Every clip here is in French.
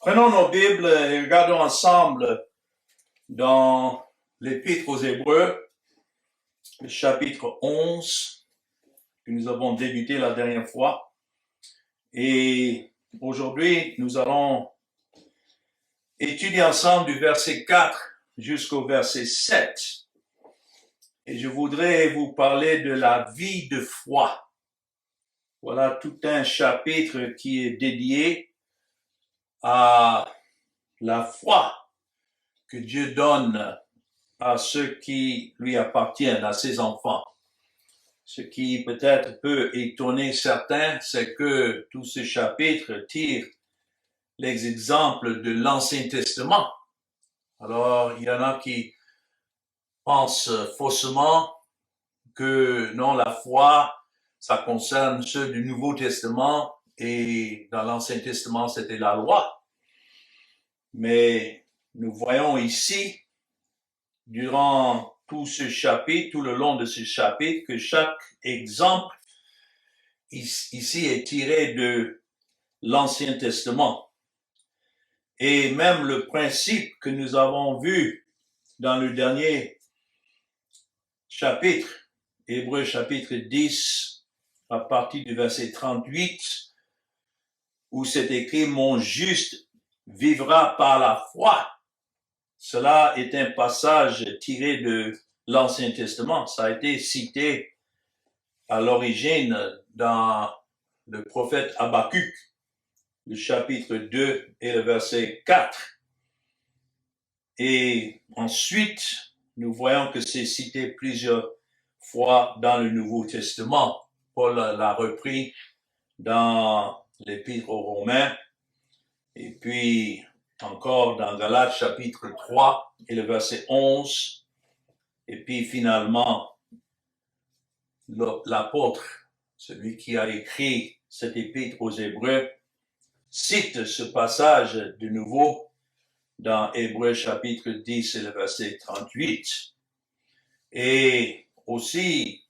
Prenons nos Bibles et regardons ensemble dans l'Épître aux Hébreux, le chapitre 11, que nous avons débuté la dernière fois. Et aujourd'hui, nous allons étudier ensemble du verset 4 jusqu'au verset 7. Et je voudrais vous parler de la vie de foi. Voilà tout un chapitre qui est dédié à la foi que Dieu donne à ceux qui lui appartiennent, à ses enfants. Ce qui peut-être peut étonner certains, c'est que tout ce chapitre tire les exemples de l'Ancien Testament. Alors, il y en a qui pensent faussement que non, la foi, ça concerne ceux du Nouveau Testament et dans l'Ancien Testament, c'était la loi. Mais nous voyons ici, durant tout ce chapitre, tout le long de ce chapitre, que chaque exemple ici est tiré de l'Ancien Testament. Et même le principe que nous avons vu dans le dernier chapitre, Hébreux chapitre 10, à partir du verset 38, où c'est écrit « Mon juste vivra par la foi ». Cela est un passage tiré de l'Ancien Testament. Ça a été cité à l'origine dans le prophète Habakkuk, le chapitre 2 et le verset 4. Et ensuite, nous voyons que c'est cité plusieurs fois dans le Nouveau Testament. Paul l'a repris dans l'Épître aux Romains et puis encore dans Galates chapitre 3 et le verset 11. Et puis finalement, l'apôtre, celui qui a écrit cet épître aux Hébreux, cite ce passage de nouveau dans Hébreux chapitre 10 et le verset 38. Et aussi,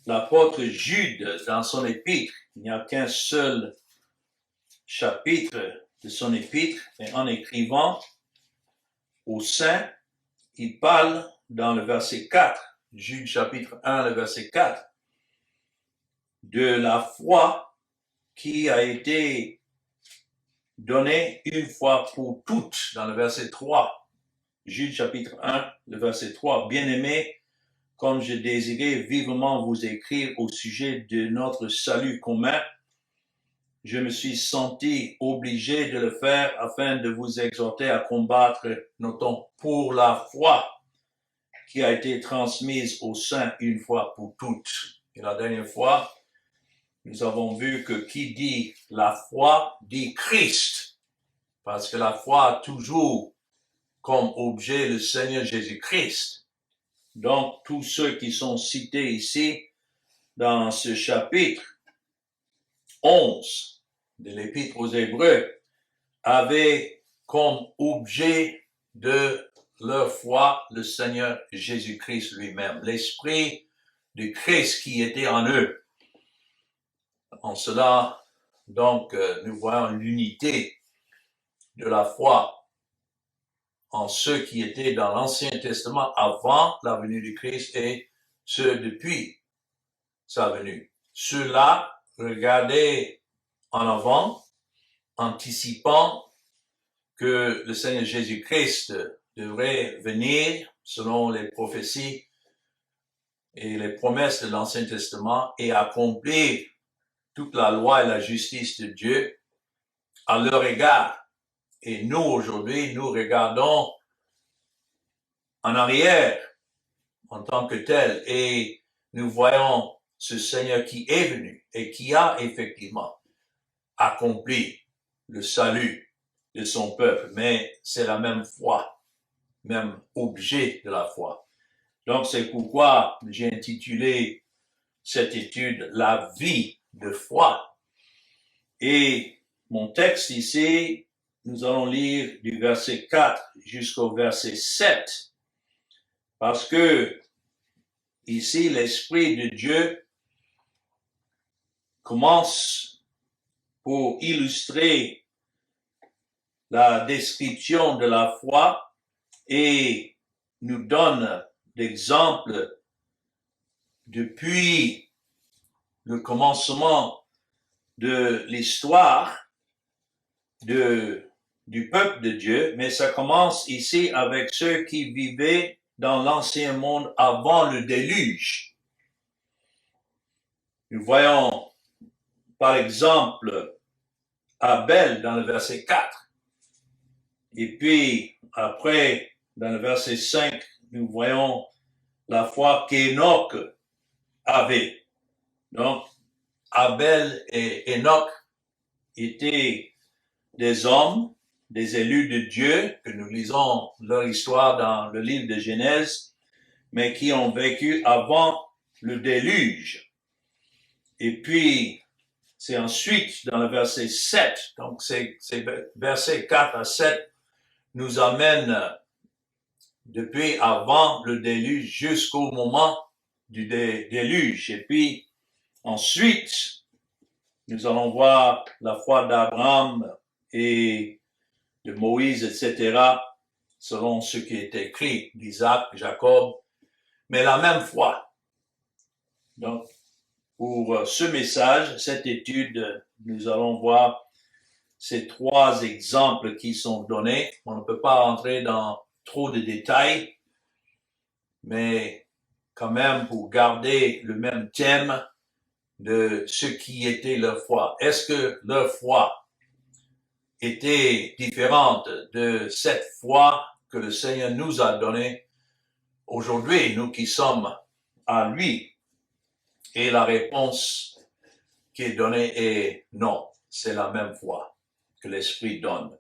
l'apôtre Jude, dans son épître, il n'y a qu'un seul chapitre de son épître, mais en écrivant aux saints, il parle dans le verset 4, Jude chapitre 1, le verset 4, de la foi qui a été donnée une fois pour toutes, dans le verset 3, Jude chapitre 1, le verset 3, bien-aimés, comme je désirais vivement vous écrire au sujet de notre salut commun, je me suis senti obligé de le faire afin de vous exhorter à combattre, notons, pour la foi qui a été transmise aux saints une fois pour toutes. Et la dernière fois, nous avons vu que qui dit la foi dit Christ, parce que la foi a toujours comme objet le Seigneur Jésus-Christ. Donc, tous ceux qui sont cités ici dans ce chapitre 11 de l'Épître aux Hébreux avaient comme objet de leur foi le Seigneur Jésus-Christ lui-même, l'Esprit de Christ qui était en eux. En cela, donc, nous voyons l'unité de la foi en ceux qui étaient dans l'Ancien Testament avant la venue du Christ et ceux depuis sa venue. Ceux-là regardaient en avant, anticipant que le Seigneur Jésus-Christ devrait venir selon les prophéties et les promesses de l'Ancien Testament et accomplir toute la loi et la justice de Dieu à leur égard. Et nous, aujourd'hui, nous regardons en arrière en tant que tel et nous voyons ce Seigneur qui est venu et qui a effectivement accompli le salut de son peuple, mais c'est la même foi, même objet de la foi. Donc c'est pourquoi j'ai intitulé cette étude « La vie de foi ». Et mon texte ici, nous allons lire du verset 4 jusqu'au verset 7, parce que ici l'Esprit de Dieu commence pour illustrer la description de la foi et nous donne d'exemples depuis le commencement de l'histoire du peuple de Dieu, mais ça commence ici avec ceux qui vivaient dans l'ancien monde avant le déluge. Nous voyons par exemple Abel dans le verset 4. Et puis après, dans le verset 5, nous voyons la foi qu'Enoch avait. Donc, Abel et Enoch étaient des hommes, des élus de Dieu, que nous lisons leur histoire dans le livre de Genèse, mais qui ont vécu avant le déluge. Et puis, c'est ensuite dans le verset 7, donc c'est versets 4 à 7, nous amène depuis avant le déluge jusqu'au moment du déluge. Et puis, ensuite, nous allons voir la foi d'Abraham et de Moïse, etc., selon ce qui est écrit d'Isaac, Jacob, mais la même foi. Donc, pour ce message, cette étude, nous allons voir ces trois exemples qui sont donnés. On ne peut pas entrer dans trop de détails, mais quand même pour garder le même thème de ce qui était leur foi. Est-ce que leur foi était différente de cette foi que le Seigneur nous a donnée aujourd'hui, nous qui sommes à lui? Et la réponse qui est donnée est non, c'est la même foi que l'Esprit donne.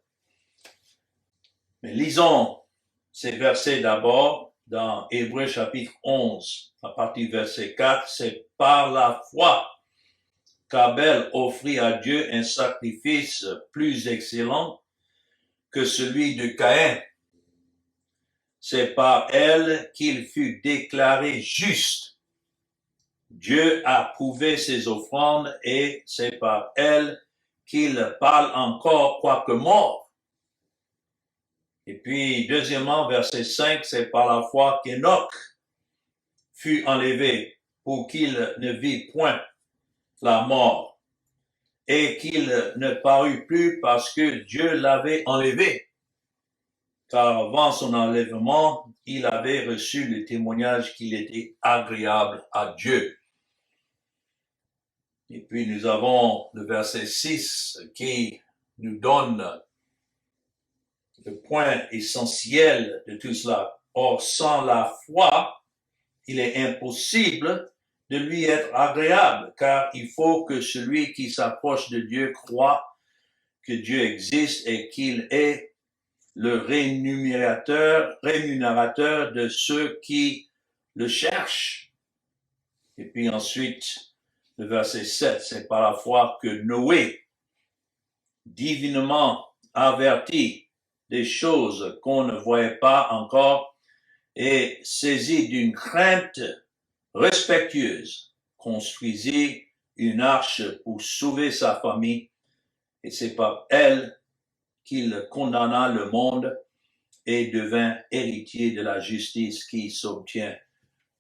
Mais lisons ces versets d'abord dans Hébreux chapitre 11, à partir du verset 4, c'est par la foi qu'Abel offrit à Dieu un sacrifice plus excellent que celui de Caïn. C'est par elle qu'il fut déclaré juste. Dieu a approuvé ses offrandes et c'est par elle qu'il parle encore quoique mort. Et puis, deuxièmement, verset 5, c'est par la foi qu'Enoch fut enlevé pour qu'il ne vit point la mort et qu'il ne parut plus parce que Dieu l'avait enlevé. Car avant son enlèvement, il avait reçu le témoignage qu'il était agréable à Dieu. Et puis nous avons le verset 6 qui nous donne le point essentiel de tout cela. Or, sans la foi, il est impossible de lui être agréable, car il faut que celui qui s'approche de Dieu croit que Dieu existe et qu'il est le rémunérateur de ceux qui le cherchent. Et puis ensuite, le verset 7, c'est par la foi que Noé, divinement averti des choses qu'on ne voyait pas encore, et saisi d'une crainte respectueuse, construisit une arche pour sauver sa famille, et c'est par elle qu'il condamna le monde et devint héritier de la justice qui s'obtient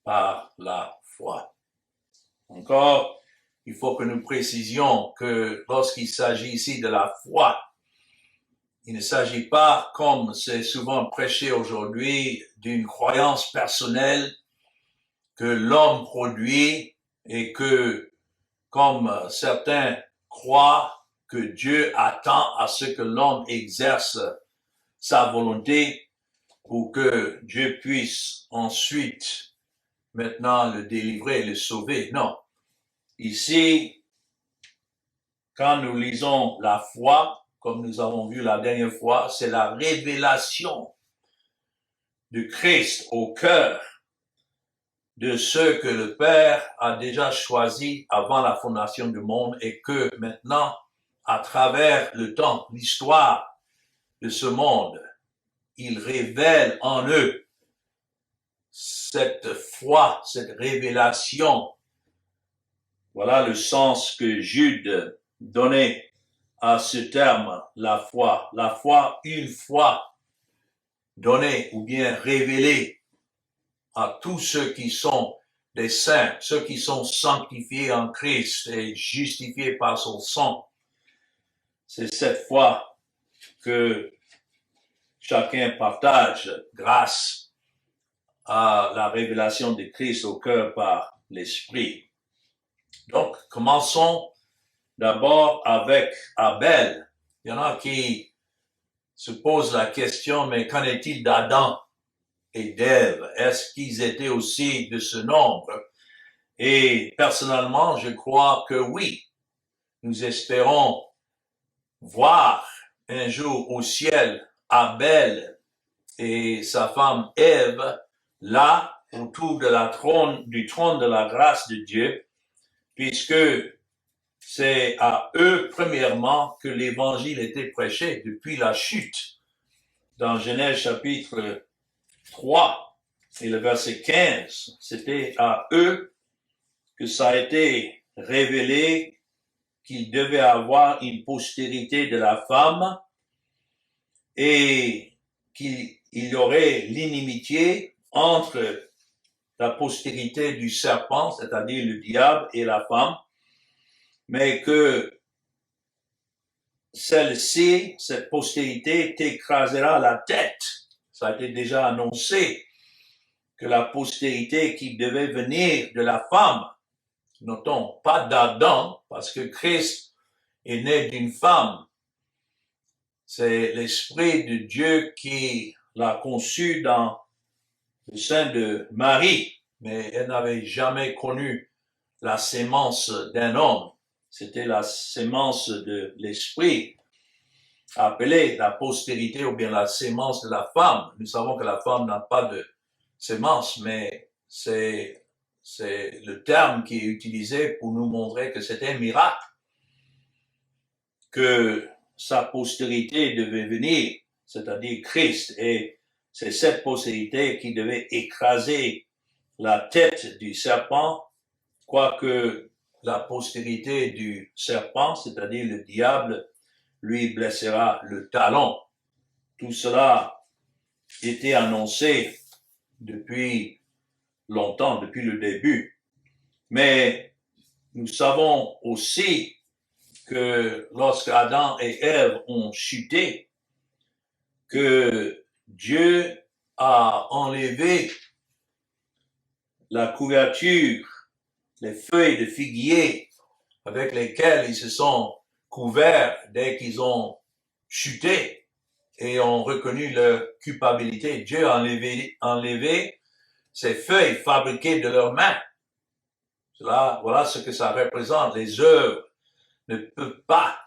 par la foi. Encore, il faut que nous précisions que lorsqu'il s'agit ici de la foi, il ne s'agit pas, comme c'est souvent prêché aujourd'hui, d'une croyance personnelle que l'homme produit et que, comme certains croient, que Dieu attend à ce que l'homme exerce sa volonté pour que Dieu puisse ensuite maintenant le délivrer et le sauver. Non. Ici, quand nous lisons la foi, comme nous avons vu la dernière fois, c'est la révélation de Christ au cœur de ceux que le Père a déjà choisis avant la fondation du monde et que maintenant, à travers le temps, l'histoire de ce monde, il révèle en eux cette foi, cette révélation. Voilà le sens que Jude donnait à ce terme, la foi. La foi, une fois donnée ou bien révélée à tous ceux qui sont des saints, ceux qui sont sanctifiés en Christ et justifiés par son sang. C'est cette foi que chacun partage grâce à la révélation de Christ au cœur par l'Esprit. Donc, commençons d'abord avec Abel. Il y en a qui se posent la question, mais qu'en est-il d'Adam et d'Ève? Est-ce qu'ils étaient aussi de ce nombre? Et personnellement, je crois que oui. Nous espérons voir un jour au ciel Abel et sa femme Ève là autour de du trône de la grâce de Dieu, puisque c'est à eux premièrement que l'évangile était prêché depuis la chute. Dans Genèse chapitre 3 et le verset 15, c'était à eux que ça a été révélé qu'il devait avoir une postérité de la femme et qu'il y aurait l'inimitié entre la postérité du serpent, c'est-à-dire le diable et la femme, mais que celle-ci, cette postérité, t'écrasera la tête. Ça a été déjà annoncé que la postérité qui devait venir de la femme, notons, pas d'Adam, parce que Christ est né d'une femme. C'est l'Esprit de Dieu qui l'a conçu dans le sein de Marie, mais elle n'avait jamais connu la sémence d'un homme. C'était la sémence de l'Esprit, appelée la postérité ou bien la sémence de la femme. Nous savons que la femme n'a pas de sémence, mais c'est le terme qui est utilisé pour nous montrer que c'était un miracle, que sa postérité devait venir, c'est-à-dire Christ, et c'est cette postérité qui devait écraser la tête du serpent, quoique la postérité du serpent, c'est-à-dire le diable, lui blessera le talon. Tout cela était annoncé depuis longtemps, depuis le début. Mais nous savons aussi que lorsque Adam et Ève ont chuté, que Dieu a enlevé la couverture, les feuilles de figuier avec lesquelles ils se sont couverts dès qu'ils ont chuté et ont reconnu leur culpabilité. Dieu a enlevé ces feuilles fabriquées de leurs mains. Voilà ce que ça représente. Les œuvres ne peuvent pas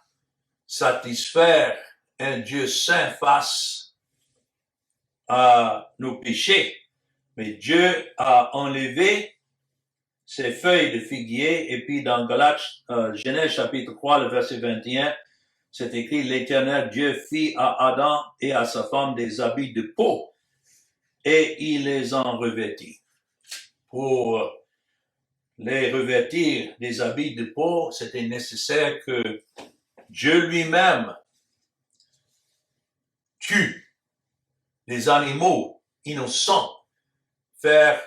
satisfaire un Dieu saint face à nos péchés. Mais Dieu a enlevé ces feuilles de figuier, et puis dans Genèse chapitre 3, le verset 21, c'est écrit, l'Éternel Dieu fit à Adam et à sa femme des habits de peau, et il les en revêtit. Pour les revêtir des habits de peau, c'était nécessaire que Dieu lui-même tue les animaux innocents, faire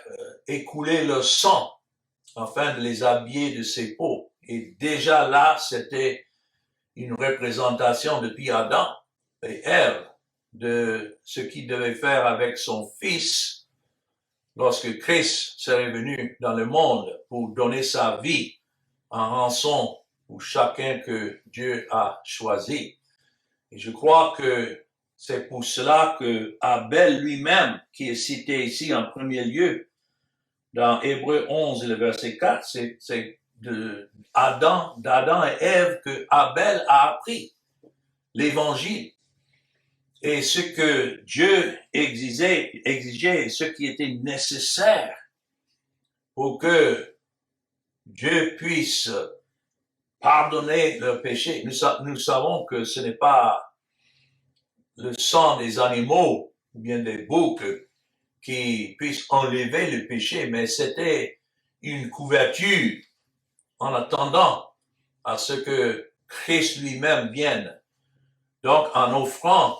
écouler leur sang afin de les habiller de ses peaux. Et déjà là, c'était une représentation depuis Adam et Ève de ce qu'il devait faire avec son fils lorsque Christ serait venu dans le monde pour donner sa vie en rançon pour chacun que Dieu a choisi. Et je crois que c'est pour cela que Abel lui-même, qui est cité ici en premier lieu, dans Hébreux 11, le verset 4, c'est d'Adam et Ève que Abel a appris l'évangile. Et ce que Dieu exigeait, ce qui était nécessaire pour que Dieu puisse pardonner leurs péchés. Nous savons que ce n'est pas le sang des animaux ou bien des boucs qui puisse enlever le péché, mais c'était une couverture en attendant à ce que Christ lui-même vienne. Donc, en offrant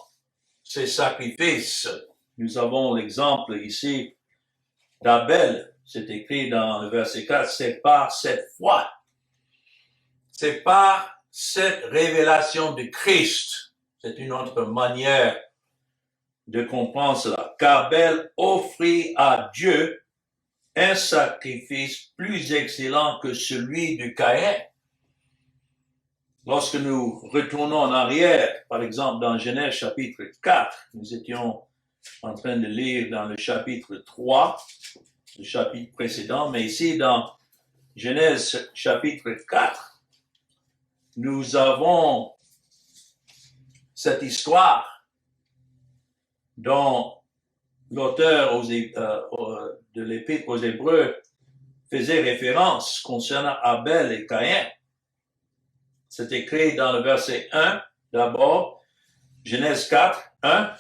ces sacrifices, nous avons l'exemple ici d'Abel. C'est écrit dans le verset 4, c'est par cette foi. C'est par cette révélation de Christ. C'est une autre manière de comprendre cela. Qu'Abel offrit à Dieu un sacrifice plus excellent que celui de Caïn. Lorsque nous retournons en arrière, par exemple dans Genèse chapitre 4, nous étions en train de lire dans le chapitre 3, le chapitre précédent, mais ici dans Genèse chapitre 4, nous avons cette histoire dont l'auteur de l'Épître aux Hébreux faisait référence concernant Abel et Caïn. C'est écrit dans le verset 1, d'abord, Genèse 4, 1.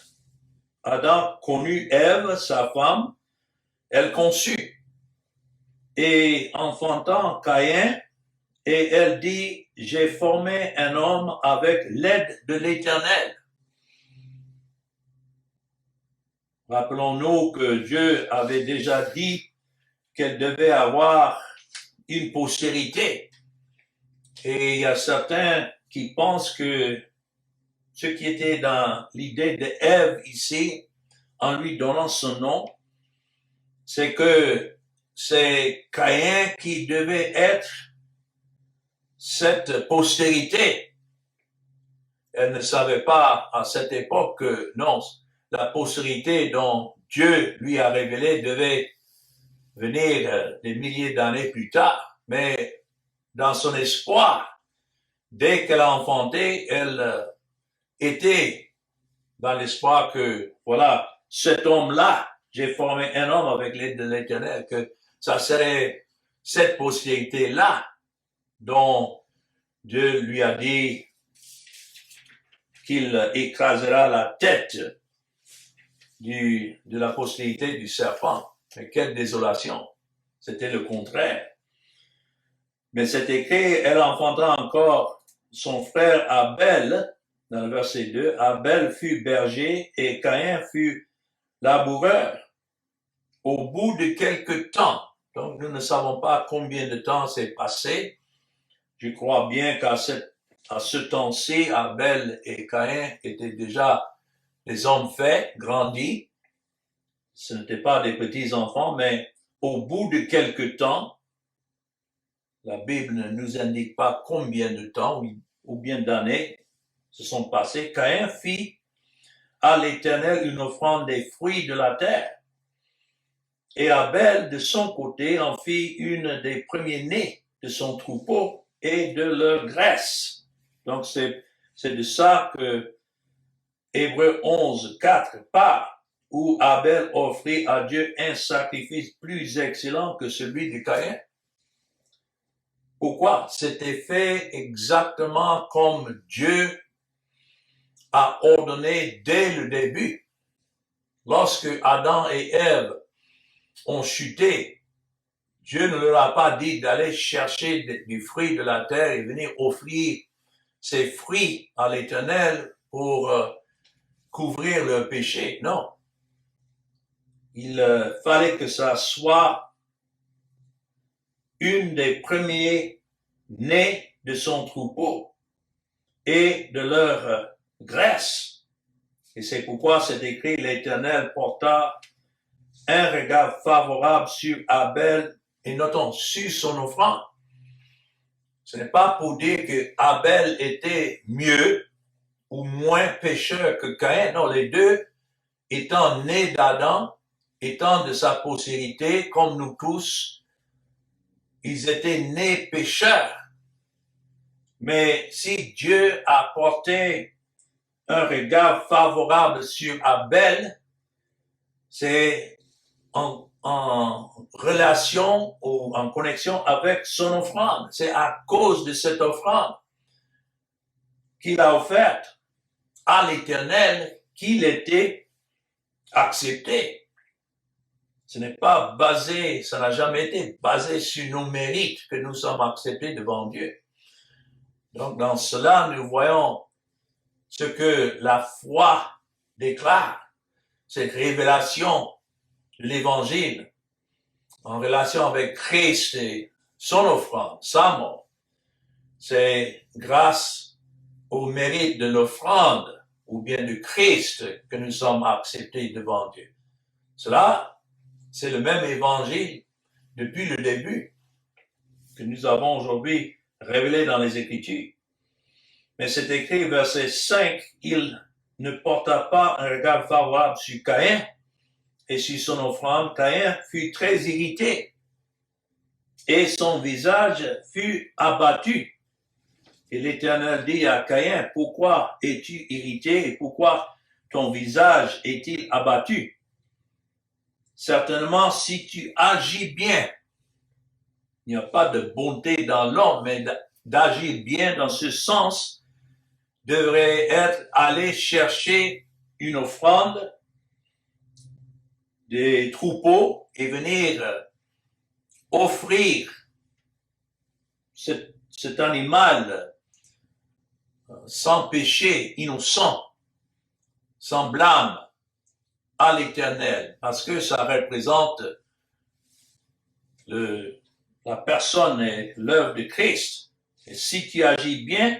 Adam connut Ève, sa femme, elle conçut, et enfantant Caïn, et elle dit, j'ai formé un homme avec l'aide de l'Éternel. Rappelons-nous que Dieu avait déjà dit qu'elle devait avoir une postérité. Et il y a certains qui pensent que ce qui était dans l'idée d'Ève ici, en lui donnant son nom, c'est que c'est Caïn qui devait être cette postérité. Elle ne savait pas à cette époque que non, la postérité dont Dieu lui a révélé devait venir des milliers d'années plus tard. Mais dans son espoir, dès qu'elle a enfanté, elle était dans l'espoir que, voilà, cet homme-là, j'ai formé un homme avec l'aide de l'Éternel, que ça serait cette postérité-là dont Dieu lui a dit qu'il écrasera la tête de la postérité du serpent. Mais quelle désolation! C'était le contraire. Mais c'est écrit, elle enfanta encore son frère Abel, dans le verset 2, Abel fut berger et Caïn fut laboureur. Au bout de quelque temps, donc nous ne savons pas combien de temps s'est passé, je crois bien qu'à ce temps-ci, Abel et Caïn étaient déjà des hommes faits, grandis. Ce n'étaient pas des petits enfants, mais au bout de quelque temps, la Bible ne nous indique pas combien de temps ou bien d'années se sont passées, Caïn fit à l'Éternel une offrande des fruits de la terre. Et Abel, de son côté, en fit une des premiers-nés de son troupeau et de leur graisse. Donc, c'est de ça que Hébreux 11, 4 parle, où Abel offrit à Dieu un sacrifice plus excellent que celui de Caïn. Pourquoi? C'était fait exactement comme Dieu a ordonné dès le début. Lorsque Adam et Ève ont chuté, Dieu ne leur a pas dit d'aller chercher du fruit de la terre et venir offrir ces fruits à l'Éternel pour couvrir leur péché. Non. Il fallait que ça soit une des premiers nés de son troupeau et de leur graisse. Et c'est pourquoi c'est écrit, l'Éternel porta un regard favorable sur Abel et notons, sur son offrande. Ce n'est pas pour dire que Abel était mieux ou moins pécheur que Caïn. Non, les deux, étant nés d'Adam, étant de sa postérité, comme nous tous, ils étaient nés pécheurs. Mais si Dieu a porté un regard favorable sur Abel, c'est en relation ou en connexion avec son offrande. C'est à cause de cette offrande qu'il a offerte à l'Éternel qu'il était accepté. Ce n'est pas basé, ça n'a jamais été basé sur nos mérites que nous sommes acceptés devant Dieu. Donc, dans cela, nous voyons ce que la foi déclare, cette révélation de l'Évangile en relation avec Christ et son offrande, sa mort. C'est grâce au mérite de l'offrande ou bien de Christ que nous sommes acceptés devant Dieu. Cela, c'est le même évangile depuis le début que nous avons aujourd'hui révélé dans les Écritures. Mais c'est écrit, verset 5, il ne porta pas un regard favorable sur Caïn et sur son offrande. Caïn fut très irrité et son visage fut abattu. Et l'Éternel dit à Caïn, pourquoi es-tu irrité et pourquoi ton visage est-il abattu? Certainement, si tu agis bien, il n'y a pas de bonté dans l'homme, mais d'agir bien dans ce sens devrait être aller chercher une offrande des troupeaux et venir offrir cet animal sans péché, innocent, sans blâme à l'Éternel, parce que ça représente la personne et l'œuvre de Christ. Et si tu agis bien,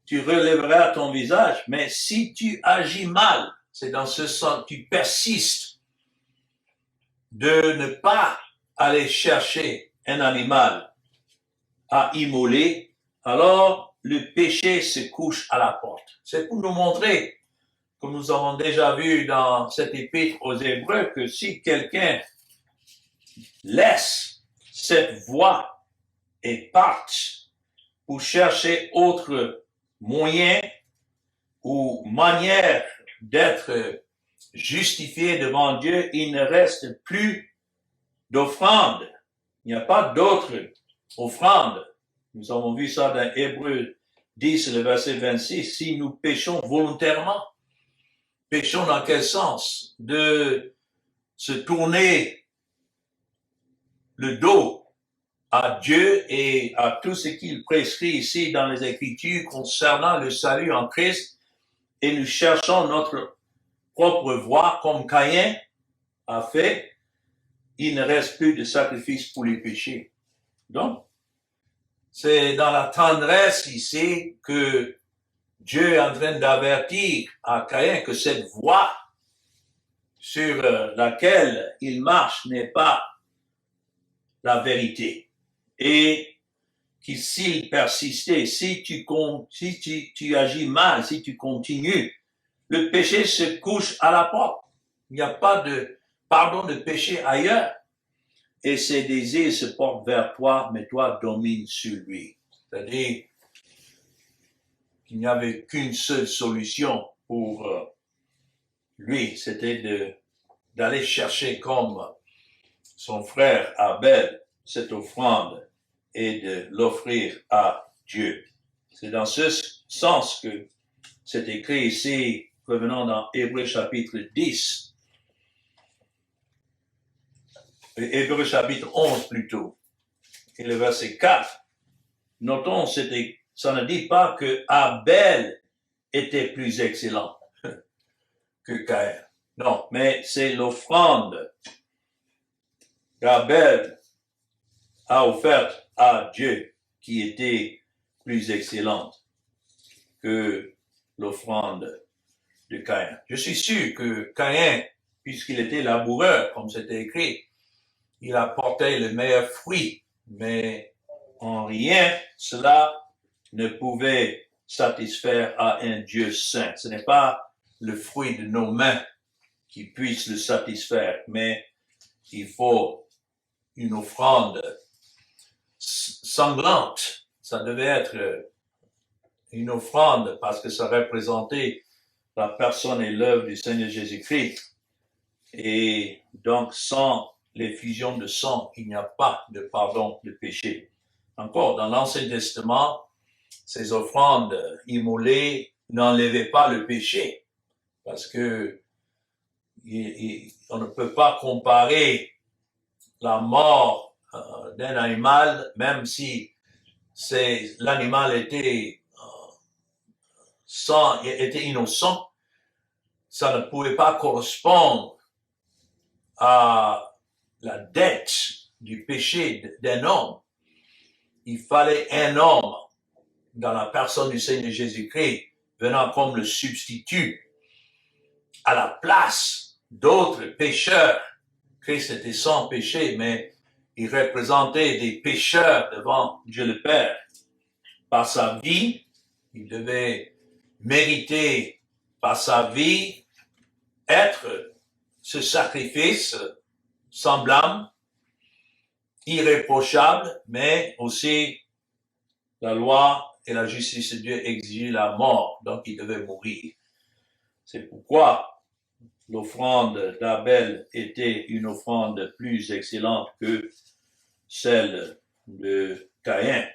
tu relèveras ton visage, mais si tu agis mal, c'est dans ce sens, tu persistes de ne pas aller chercher un animal à immoler, alors le péché se couche à la porte. C'est pour nous montrer, comme nous avons déjà vu dans cette épître aux Hébreux, que si quelqu'un laisse cette voie et parte pour chercher autre moyen ou manière d'être justifié devant Dieu, il ne reste plus d'offrande. Il n'y a pas d'autre offrande. Nous avons vu ça dans Hébreux 10, le verset 26. Si nous péchons volontairement, péchons dans quel sens? De se tourner le dos à Dieu et à tout ce qu'il prescrit ici dans les Écritures concernant le salut en Christ, et nous cherchons notre propre voie comme Caïn a fait, il ne reste plus de sacrifice pour les péchés. Donc, c'est dans la tendresse ici que Dieu est en train d'avertir à Caïn que cette voie sur laquelle il marche n'est pas la vérité. Et que s'il persistait, si tu agis mal, si tu continues, le péché se couche à la porte. Il n'y a pas de pardon de péché ailleurs. Et ses désirs se portent vers toi, mais toi domines sur lui. C'est-à-dire qu'il n'y avait qu'une seule solution pour lui, c'était d'aller chercher comme son frère Abel cette offrande et de l'offrir à Dieu. C'est dans ce sens que c'est écrit ici, revenons dans Hébreux chapitre 10, Hébreux chapitre 11 plutôt, et le verset 4. Notons, ça ne dit pas que Abel était plus excellent que Caïn. Non, mais c'est l'offrande qu'Abel a offerte à Dieu qui était plus excellente que l'offrande de Caïn. Je suis sûr que Caïn, puisqu'il était laboureur, comme c'était écrit, il apportait le meilleur fruit, mais en rien cela ne pouvait satisfaire à un Dieu saint. Ce n'est pas le fruit de nos mains qui puisse le satisfaire, mais il faut une offrande sanglante. Ça devait être une offrande parce que ça représentait la personne et l'œuvre du Seigneur Jésus-Christ. Et donc, sans l'effusion de sang, il n'y a pas de pardon de péché. Encore, dans l'Ancien Testament, ces offrandes immolées n'enlevaient pas le péché, parce que on ne peut pas comparer la mort d'un animal, même si l'animal était était innocent, ça ne pouvait pas correspondre à la dette du péché d'un homme. Il fallait un homme dans la personne du Seigneur Jésus-Christ venant comme le substitut à la place d'autres pécheurs. Christ était sans péché, mais il représentait des pécheurs devant Dieu le Père. Par sa vie, il devait mériter par sa vie être ce sacrifice sans blâme, irréprochable, mais aussi la loi et la justice de Dieu exigeaient la mort, donc il devait mourir. C'est pourquoi l'offrande d'Abel était une offrande plus excellente que celle de Caïn.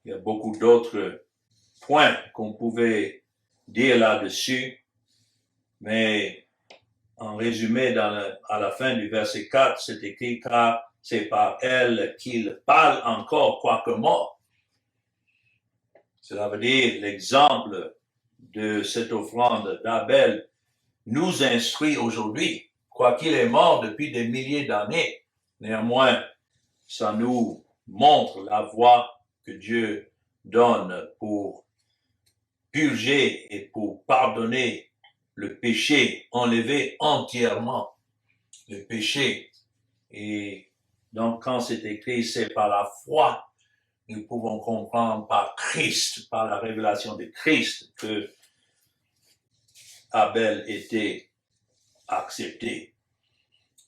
Il y a beaucoup d'autres points qu'on pouvait dire là-dessus, mais en résumé, à la fin du verset 4, c'est écrit « car c'est par elle qu'il parle encore quoique mort ». Cela veut dire l'exemple de cette offrande d'Abel nous instruit aujourd'hui, quoiqu'il est mort depuis des milliers d'années. Néanmoins, ça nous montre la voie que Dieu donne pour purger et pour pardonner le péché, enlever entièrement le péché. Et donc, quand c'est écrit, c'est par la foi, nous pouvons comprendre par Christ, par la révélation de Christ, que Abel était accepté.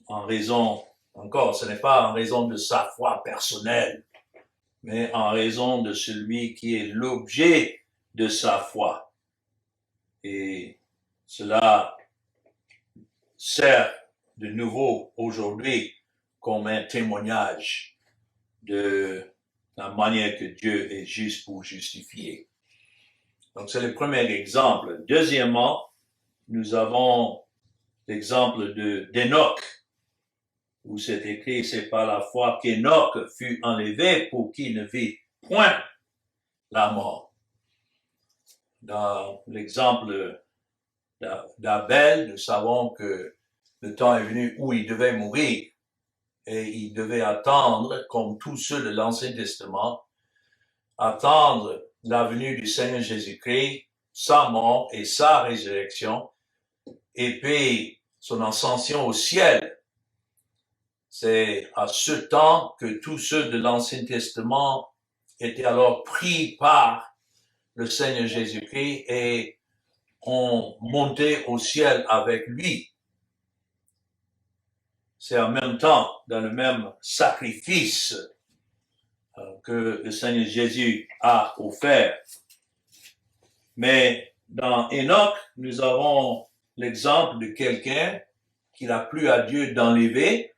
En raison, encore, ce n'est pas en raison de sa foi personnelle, mais en raison de celui qui est l'objet de sa foi. Et cela sert de nouveau aujourd'hui comme un témoignage de la manière que Dieu est juste pour justifier. Donc c'est le premier exemple. Deuxièmement, nous avons l'exemple d'Enoch, où c'est écrit, c'est par la foi qu'Enoch fut enlevé pour qu'il ne vit point la mort. Dans l'exemple d'Abel, nous savons que le temps est venu où il devait mourir et il devait attendre, comme tous ceux de l'Ancien Testament, attendre la venue du Seigneur Jésus-Christ, sa mort et sa résurrection, et puis son ascension au ciel. C'est à ce temps que tous ceux de l'Ancien Testament étaient alors pris par le Seigneur Jésus-Christ et ont monté au ciel avec lui. C'est en même temps, dans le même sacrifice que le Seigneur Jésus a offert. Mais dans Enoch, nous avons l'exemple de quelqu'un qui n'a plu à Dieu d'enlever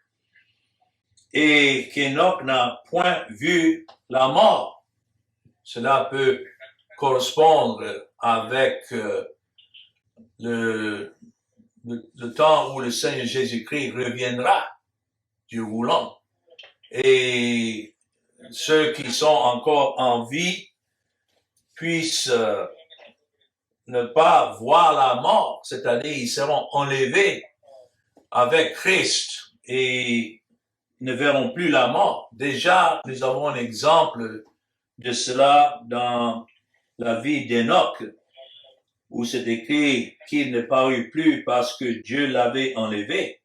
et qu'Enoch n'a point vu la mort. Cela peut correspondre avec le temps où le Seigneur Jésus-Christ reviendra, Dieu voulant. Et ceux qui sont encore en vie puissent ne pas voir la mort, c'est-à-dire ils seront enlevés avec Christ et ne verront plus la mort. Déjà, nous avons un exemple de cela dans la vie d'Enoch, où c'est écrit qu'il ne parut plus parce que Dieu l'avait enlevé.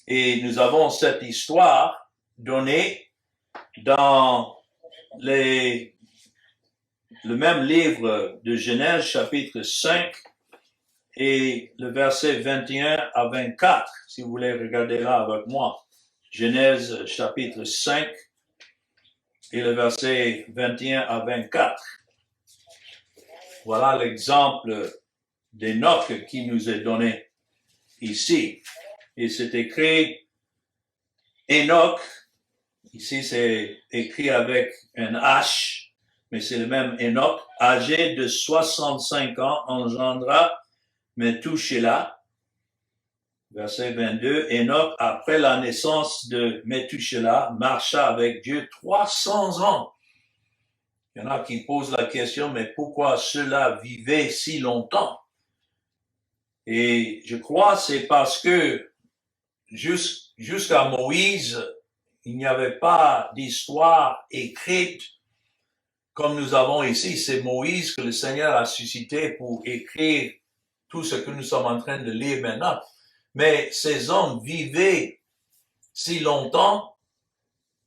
Et nous avons cette histoire donnée dans le même livre de Genèse, chapitre 5, et le verset 21 à 24, si vous voulez regarder là avec moi. Genèse, chapitre 5, et le verset 21 à 24. Voilà l'exemple d'Enoch qui nous est donné ici. Et c'est écrit Enoch, ici c'est écrit avec un H, mais c'est le même Enoch, âgé de 65 ans, engendra Methushélah. Verset 22, Enoch, après la naissance de Methuselah, marcha avec Dieu 300 ans. Il y en a qui posent la question, mais pourquoi cela vivait si longtemps? Et je crois que c'est parce que jusqu'à Moïse, il n'y avait pas d'histoire écrite comme nous avons ici. C'est Moïse que le Seigneur a suscité pour écrire tout ce que nous sommes en train de lire maintenant. Mais ces hommes vivaient si longtemps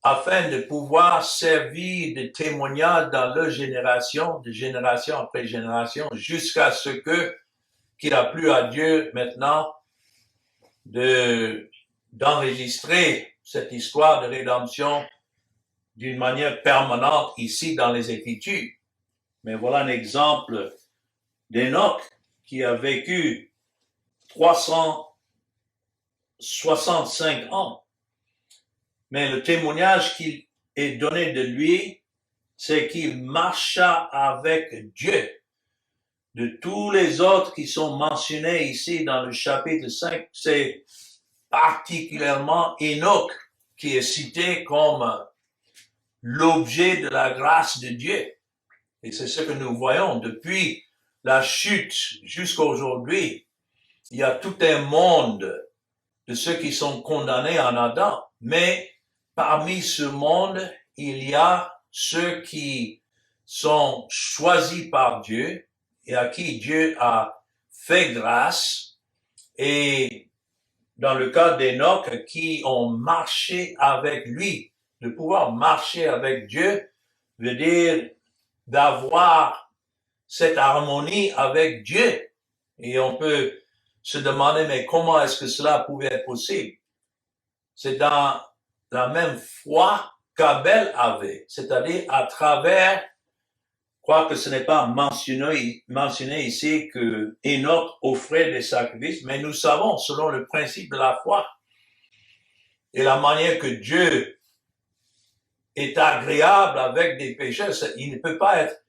afin de pouvoir servir de témoignage dans leur génération, de génération après génération, jusqu'à ce qu'il a plu à Dieu maintenant d'enregistrer cette histoire de rédemption d'une manière permanente ici dans les Écritures. Mais voilà un exemple d'Enoch qui a vécu 365 ans. Mais le témoignage qui est donné de lui, c'est qu'il marcha avec Dieu. De tous les autres qui sont mentionnés ici dans le chapitre 5, c'est particulièrement Enoch qui est cité comme l'objet de la grâce de Dieu. Et c'est ce que nous voyons depuis la chute jusqu'à aujourd'hui. Il y a tout un monde de ceux qui sont condamnés en Adam, mais parmi ce monde, il y a ceux qui sont choisis par Dieu et à qui Dieu a fait grâce, et dans le cas d'Enoch, qui ont marché avec lui. De pouvoir marcher avec Dieu veut dire d'avoir cette harmonie avec Dieu. Et on peut se demander, mais comment est-ce que cela pouvait être possible? C'est dans la même foi qu'Abel avait, c'est-à-dire à travers, je crois que ce n'est pas mentionné ici que Enoch offrait des sacrifices, mais nous savons, selon le principe de la foi et la manière que Dieu est agréable avec des pécheurs, il ne peut pas être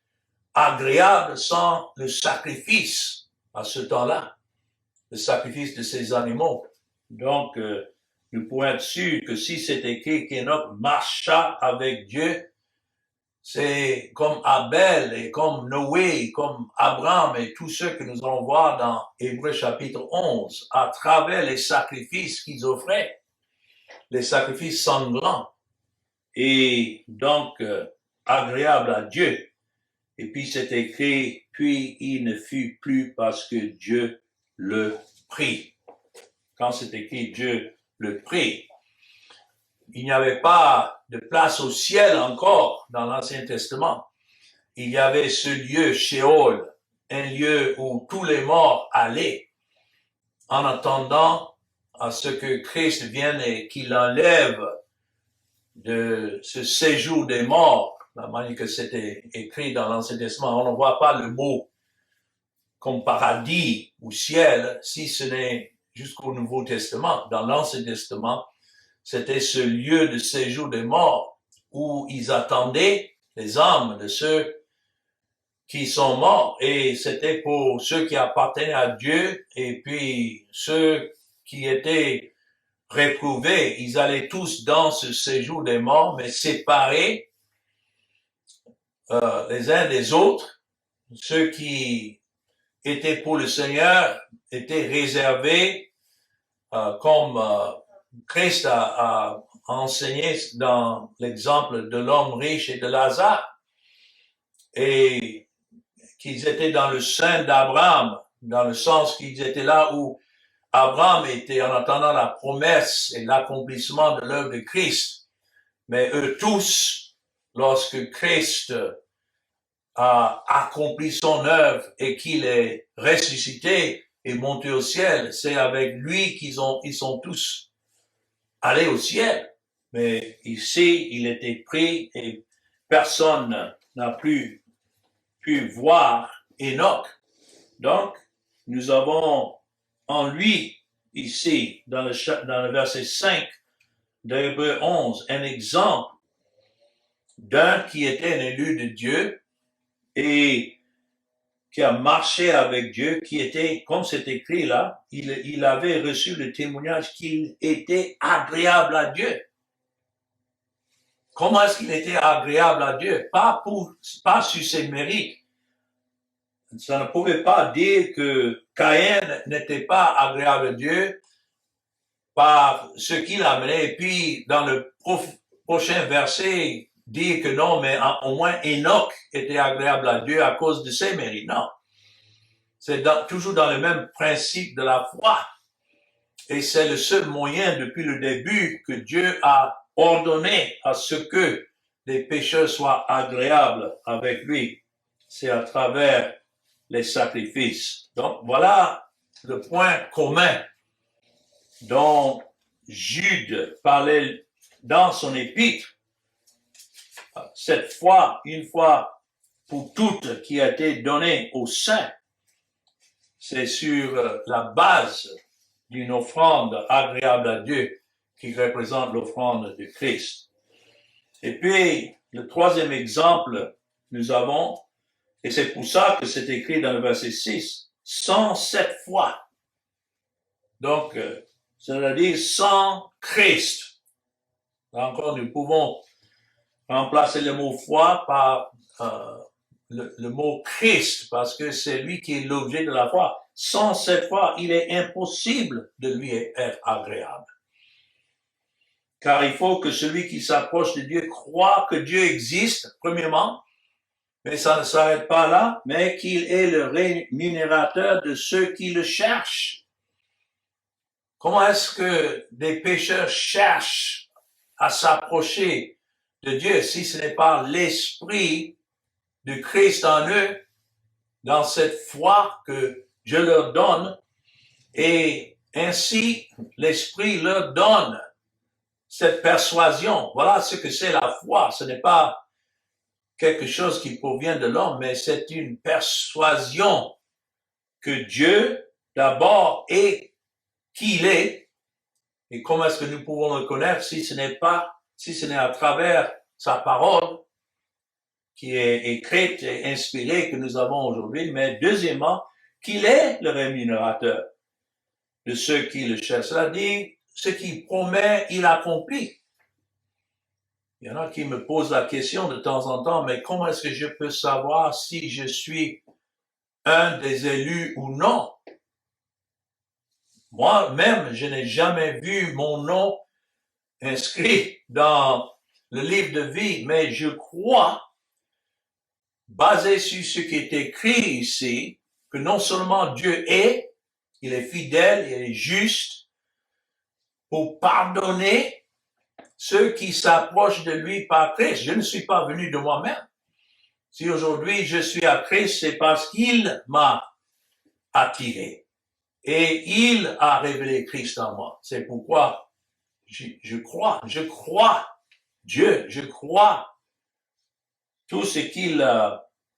agréable sans le sacrifice à ce temps-là, le sacrifice de ces animaux. Donc, nous pouvons être sûrs que si c'est écrit qu'Enoch marcha avec Dieu, c'est comme Abel et comme Noé, comme Abraham et tous ceux que nous allons voir dans Hébreux chapitre 11, à travers les sacrifices qu'ils offraient, les sacrifices sanglants, et donc agréable à Dieu. Et puis c'est écrit, puis il ne fut plus parce que Dieu le prit. Quand c'est écrit Dieu le prit, il n'y avait pas de place au ciel encore dans l'Ancien Testament. Il y avait ce lieu, Sheol, un lieu où tous les morts allaient en attendant à ce que Christ vienne et qu'il enlève de ce séjour des morts, la manière que c'était écrit dans l'Ancien Testament. On ne voit pas le mot comme paradis ou ciel si ce n'est jusqu'au Nouveau Testament. Dans l'Ancien Testament, c'était ce lieu de séjour des morts où ils attendaient les âmes de ceux qui sont morts, et c'était pour ceux qui appartenaient à Dieu, et puis ceux qui étaient réprouvés, ils allaient tous dans ce séjour des morts, mais séparés les uns des autres. Ceux qui étaient pour le Seigneur étaient réservés comme Christ a enseigné dans l'exemple de l'homme riche et de Lazare, et qu'ils étaient dans le sein d'Abraham, dans le sens qu'ils étaient là où Abraham était en attendant la promesse et l'accomplissement de l'œuvre de Christ. Mais eux tous, lorsque Christ a accompli son œuvre et qu'il est ressuscité et monté au ciel, c'est avec lui ils sont tous allés au ciel. Mais ici, il était pris et personne n'a plus pu voir Enoch. Donc, nous avons en lui, ici, dans le verset 5 d'Hébreux 11, un exemple d'un qui était un élu de Dieu et qui a marché avec Dieu, qui était, comme c'est écrit là, il avait reçu le témoignage qu'il était agréable à Dieu. Comment est-ce qu'il était agréable à Dieu? Pas sur ses mérites. Ça ne pouvait pas dire que Caïn n'était pas agréable à Dieu par ce qu'il amenait. Et puis, dans le prochain verset, dire que non, mais au moins Enoch était agréable à Dieu à cause de ses mérites. Non. C'est toujours dans le même principe de la foi. Et c'est le seul moyen depuis le début que Dieu a ordonné à ce que les pécheurs soient agréables avec lui. C'est à travers les sacrifices. Donc voilà le point commun dont Jude parlait dans son épître. Cette foi, une fois pour toutes, qui a été donnée aux saints, c'est sur la base d'une offrande agréable à Dieu qui représente l'offrande de Christ. Et puis, le troisième exemple, nous avons, et c'est pour ça que c'est écrit dans le verset 6, sans cette foi. Donc, c'est-à-dire sans Christ. Là encore, nous pouvons remplacer le mot foi par le mot Christ, parce que c'est lui qui est l'objet de la foi. Sans cette foi, il est impossible de lui être agréable. Car il faut que celui qui s'approche de Dieu croit que Dieu existe, premièrement, mais ça ne s'arrête pas là, mais qu'il est le rémunérateur de ceux qui le cherchent. Comment est-ce que des pécheurs cherchent à s'approcher de Dieu si ce n'est pas l'esprit de Christ en eux, dans cette foi que je leur donne, et ainsi l'esprit leur donne cette persuasion. Voilà ce que c'est la foi. Ce n'est pas quelque chose qui provient de l'homme, mais c'est une persuasion que Dieu d'abord est qui il est. Et comment est-ce que nous pouvons le connaître si ce n'est à travers sa parole qui est écrite et inspirée que nous avons aujourd'hui, mais deuxièmement, qu'il est le rémunérateur de ceux qui le cherchent. C'est-à-dire, ce qu'il promet, il accomplit. Il y en a qui me posent la question de temps en temps, mais comment est-ce que je peux savoir si je suis un des élus ou non? Moi-même, je n'ai jamais vu mon nom inscrit dans le livre de vie, mais je crois, basé sur ce qui est écrit ici, que non seulement Dieu est, il est fidèle, il est juste pour pardonner ceux qui s'approchent de lui par Christ. Je ne suis pas venu de moi-même. Si aujourd'hui je suis à Christ, c'est parce qu'il m'a attiré et il a révélé Christ en moi. C'est pourquoi je crois Dieu, je crois tout ce qu'il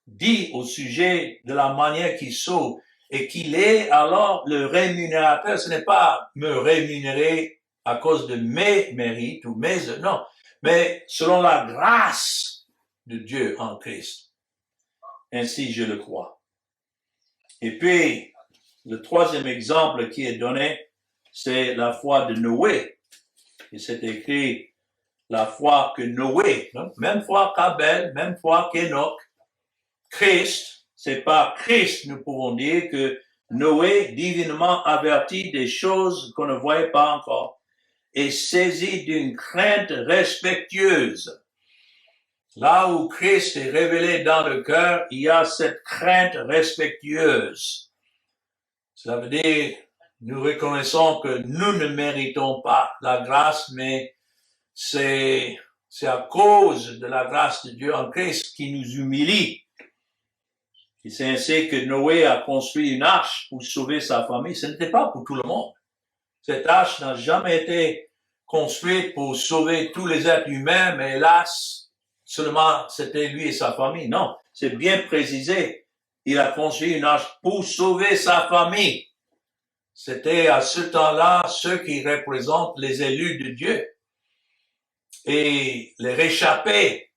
dit au sujet de la manière qu'il sauve et qu'il est alors le rémunérateur. Ce n'est pas me rémunérer à cause de mes mérites ou mes... Non, mais selon la grâce de Dieu en Christ. Ainsi, je le crois. Et puis, le troisième exemple qui est donné, c'est la foi de Noé. Et c'est écrit la foi que Noé, même foi qu'Abel, même foi qu'Enoch, Christ, c'est par Christ, nous pouvons dire que Noé, divinement averti des choses qu'on ne voyait pas encore, est saisi d'une crainte respectueuse. Là où Christ est révélé dans le cœur, il y a cette crainte respectueuse. Cela veut dire, nous reconnaissons que nous ne méritons pas la grâce, mais c'est à cause de la grâce de Dieu en Christ qui nous humilie. Et c'est ainsi que Noé a construit une arche pour sauver sa famille. Ce n'était pas pour tout le monde. Cette arche n'a jamais été construite pour sauver tous les êtres humains, mais hélas, seulement c'était lui et sa famille. Non, c'est bien précisé. Il a construit une arche pour sauver sa famille. C'était à ce temps-là ceux qui représentent les élus de Dieu. Et les réchappés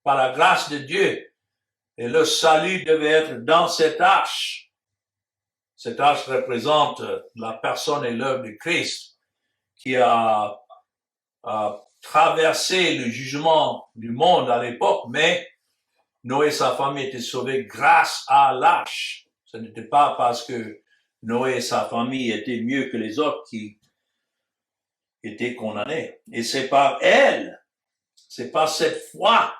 par la grâce de Dieu Et le salut devait être dans cette arche. Cette arche représente la personne et l'œuvre de Christ qui a traversé le jugement du monde à l'époque, mais Noé et sa famille étaient sauvés grâce à l'arche. Ce n'était pas parce que Noé et sa famille étaient mieux que les autres qui étaient condamnés. Et c'est par elle, c'est par cette foi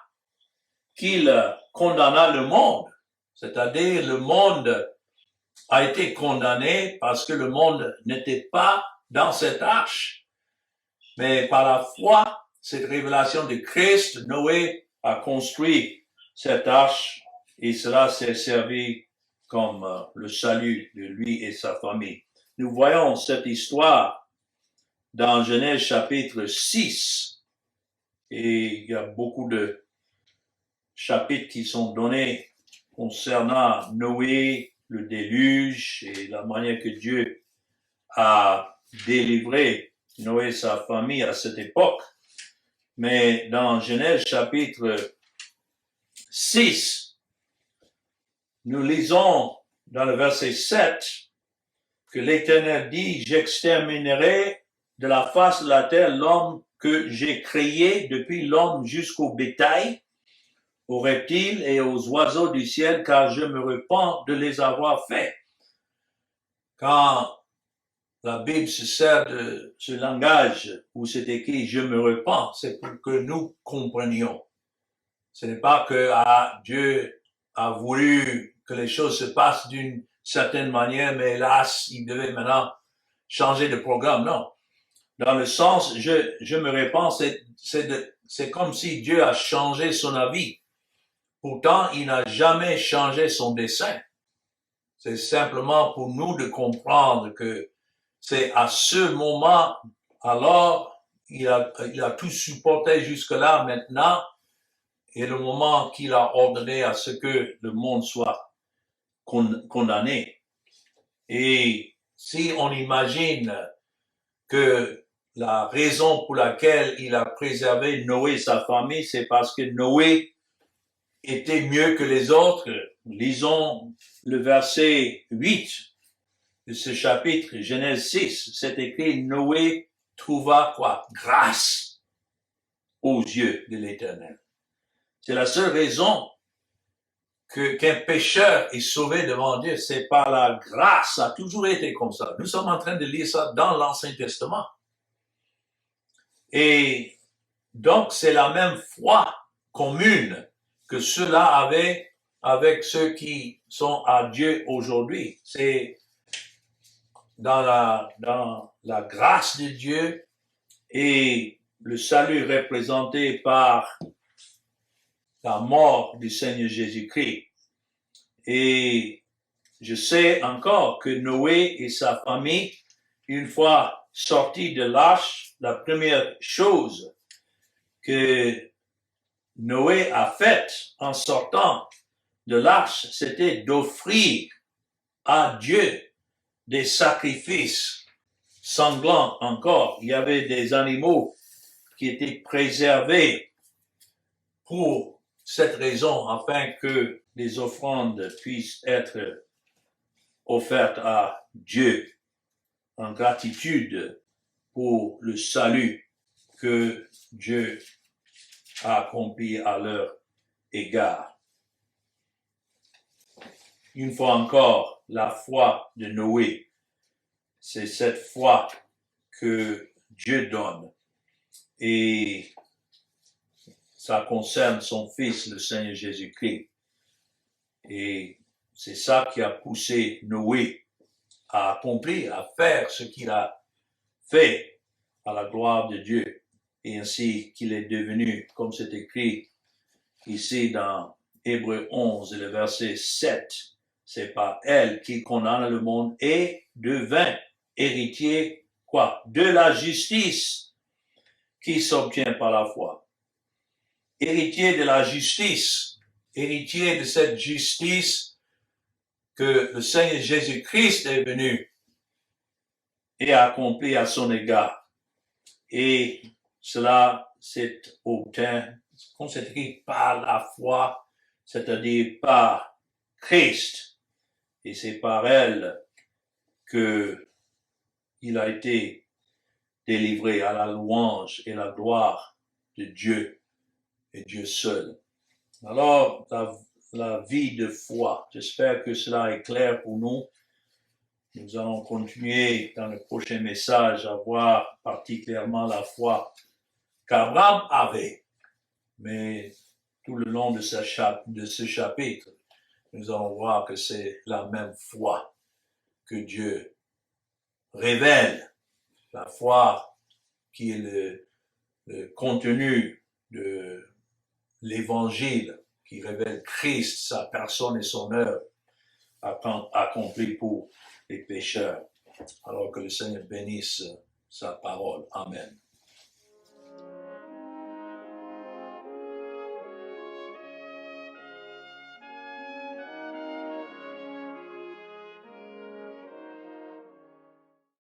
qu'il condamna le monde. C'est-à-dire le monde a été condamné parce que le monde n'était pas dans cette arche. Mais par la foi, cette révélation de Christ, Noé a construit cette arche et cela s'est servi comme le salut de lui et sa famille. Nous voyons cette histoire dans Genèse chapitre 6 et il y a beaucoup de chapitres qui sont donnés concernant Noé, le déluge et la manière que Dieu a délivré Noé et sa famille à cette époque. Mais dans Genèse chapitre 6, nous lisons dans le verset 7 que l'Éternel dit, j'exterminerai de la face de la terre l'homme que j'ai créé depuis l'homme jusqu'au bétail, aux reptiles et aux oiseaux du ciel, car je me repens de les avoir faits. Quand la Bible se sert de ce langage où c'est écrit « je me repens », c'est pour que nous comprenions. Ce n'est pas que Dieu a voulu que les choses se passent d'une certaine manière, mais hélas, il devait maintenant changer de programme. Non. Dans le sens « je me repens », c'est comme si Dieu a changé son avis. Pourtant, il n'a jamais changé son dessein. C'est simplement pour nous de comprendre que c'est à ce moment, alors, il a tout supporté jusque-là maintenant, et le moment qu'il a ordonné à ce que le monde soit condamné. Et si on imagine que la raison pour laquelle il a préservé Noé et sa famille, c'est parce que Noé était mieux que les autres. Lisons le verset 8 de ce chapitre, Genèse 6, c'est écrit, Noé trouva quoi? Grâce aux yeux de l'Éternel. C'est la seule raison qu'un pécheur est sauvé devant Dieu, c'est par la grâce. Ça a toujours été comme ça. Nous sommes en train de lire ça dans l'Ancien Testament. Et donc, c'est la même foi commune que ceux-là avaient avec ceux qui sont à Dieu aujourd'hui. C'est dans la grâce de Dieu et le salut représenté par la mort du Seigneur Jésus-Christ. Et je sais encore que Noé et sa famille, une fois sortis de l'arche, la première chose que Noé a faite en sortant de l'arche, c'était d'offrir à Dieu des sacrifices sanglants encore. Il y avait des animaux qui étaient préservés pour cette raison, afin que les offrandes puissent être offertes à Dieu en gratitude pour le salut que Dieu a accompli à leur égard. Une fois encore, la foi de Noé, c'est cette foi que Dieu donne. Et ça concerne son Fils, le Seigneur Jésus-Christ. Et c'est ça qui a poussé Noé à accomplir, à faire ce qu'il a fait à la gloire de Dieu. Et ainsi qu'il est devenu, comme c'est écrit ici dans Hébreux 11, le verset 7, c'est par elle qu'il condamne le monde et devint héritier, quoi? De la justice qui s'obtient par la foi. Héritier de la justice, héritier de cette justice que le Seigneur Jésus-Christ est venu et a accompli à son égard. Et cela s'est obtenu, comme c'est écrit, par la foi c'est-à-dire par Christ, et c'est par elle que il a été délivré à la louange et la gloire de Dieu et Dieu seul. Alors, la vie de foi, j'espère que cela est clair pour nous. Nous allons continuer dans le prochain message à voir particulièrement la foi qu'Abraham avait. Mais tout le long de ce chapitre, nous allons voir que c'est la même foi que Dieu révèle, la foi qui est le contenu de l'évangile, qui révèle Christ, sa personne et son œuvre accomplie pour les pécheurs. Alors que le Seigneur bénisse sa parole. Amen.